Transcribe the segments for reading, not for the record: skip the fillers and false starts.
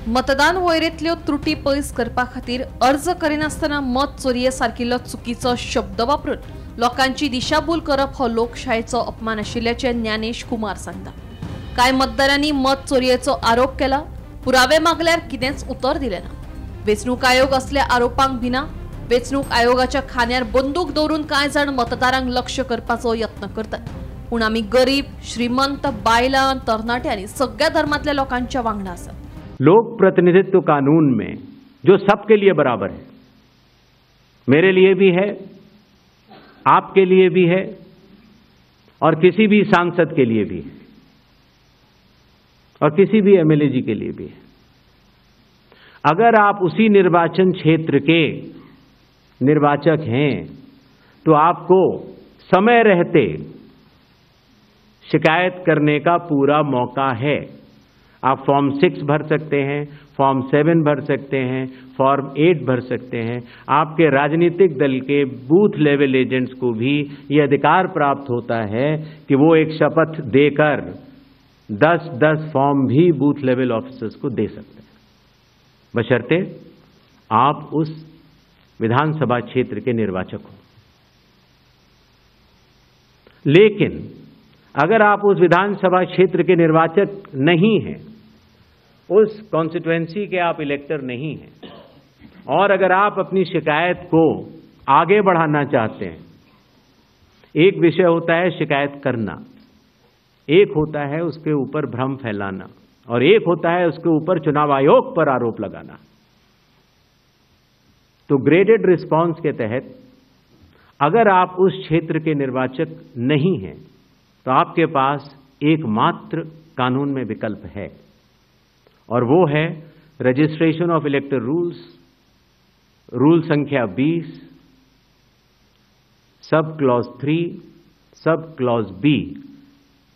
मतदान वयरेंतल्यो त्रुटी पयस करपा खातीर अर्ज करिनासतना मत चोरये सारकिल्लो चुकीचो शब्द वापरून लोकांची दिशाभूल करप हो लोकशायेचो अपमान आशिल्ल्याचे ज्ञानेश कुमार सांगता। कांय मतदारांनी मत चोरयेचो आरोप केला, पुरावे मागल्यार कितेंच उतर दिलें ना। वेंचणूक आयोग असल्या आरोपांक भिना। वेंचणूक आयोगाच्या खांद्यार बंदूक दवरून कांय जाण मतदारांक लक्ष करपाचो यत्न करतात, पूण आमी गरीब, श्रीमंत, बायलां, तरणाटे आनी सगळ्या धर्मांतल्या लोकांच्या वांगडा आसात। लोक प्रतिनिधित्व कानून में जो सबके लिए बराबर है, मेरे लिए भी है, आपके लिए भी है और किसी भी सांसद के लिए भी है और किसी भी एमएलए जी के लिए भी है। अगर आप उसी निर्वाचन क्षेत्र के निर्वाचक हैं तो आपको समय रहते शिकायत करने का पूरा मौका है। आप फॉर्म 6 भर सकते हैं, फॉर्म 7 भर सकते हैं, फॉर्म 8 भर सकते हैं। आपके राजनीतिक दल के बूथ लेवल एजेंट्स को भी यह अधिकार प्राप्त होता है कि वो एक शपथ देकर 10-10 फॉर्म भी बूथ लेवल ऑफिसर्स को दे सकते हैं, बशर्ते आप उस विधानसभा क्षेत्र के निर्वाचक हो। लेकिन अगर आप उस विधानसभा क्षेत्र के निर्वाचक नहीं हैं, उस कॉन्स्टिट्यूएंसी के आप इलेक्टर नहीं हैं, और अगर आप अपनी शिकायत को आगे बढ़ाना चाहते हैं, एक विषय होता है शिकायत करना, एक होता है उसके ऊपर भ्रम फैलाना, और एक होता है उसके ऊपर चुनाव आयोग पर आरोप लगाना। तो ग्रेडेड रिस्पांस के तहत अगर आप उस क्षेत्र के निर्वाचक नहीं हैं तो आपके पास एकमात्र कानून में विकल्प है, और वो है रजिस्ट्रेशन ऑफ इलेक्टर रूल्स, रूल संख्या 20, sub clause 3, sub clause B,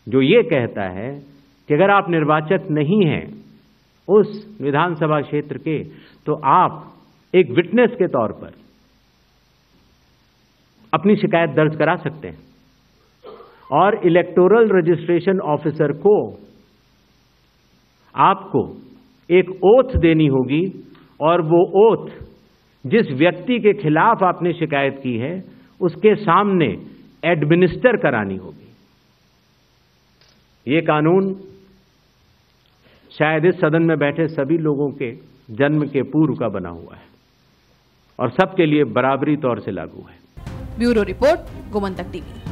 जो ये कहता है कि अगर आप निर्वाचक नहीं हैं उस विधानसभा क्षेत्र के, तो आप एक विटनेस के तौर पर अपनी शिकायत दर्ज करा सकते हैं, और इलेक्टोरल रजिस्ट्रेशन ऑफिसर को आपको एक ओथ देनी होगी, और वो ओथ जिस व्यक्ति के खिलाफ आपने शिकायत की है उसके सामने एडमिनिस्टर करानी होगी। ये कानून शायद इस सदन में बैठे सभी लोगों के जन्म के पूर्व का बना हुआ है और सबके लिए बराबरी तौर से लागू है। Bureau report, Gomantak TV.